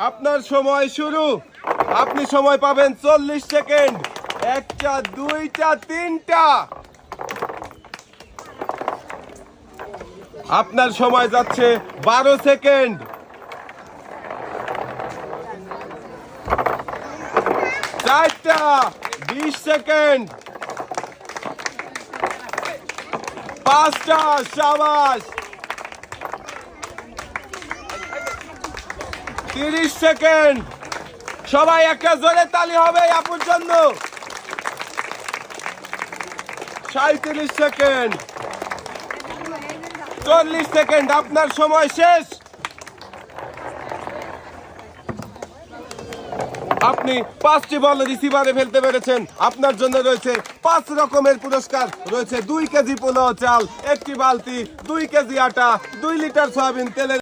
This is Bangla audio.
আপনার সময় শুরু। আপনি সময় পাবেন 40 সেকেন্ড। একটা, দুইটা, তিনটা। আপনার সময় যাচ্ছে 12 সেকেন্ড। চারটা, 20 সেকেন্ড। পাঁচটা, সাবাস। 30 সেকেন্ড। সবাই একটা জোরে তালি হবে আপুর জন্য। 37 সেকেন্ড। 40 সেকেন্ড। আপনার সময় শেষ। আপনি 5টি বল রিসিভারে ফেলতে পেরেছেন। আপনার জন্য রয়েছে 5 রকমের পুরস্কার। রয়েছে 2 কেজি পোলাও চাল, 1টি বালতি, 2 কেজি আটা, 2 লিটার সয়াবিন তেলের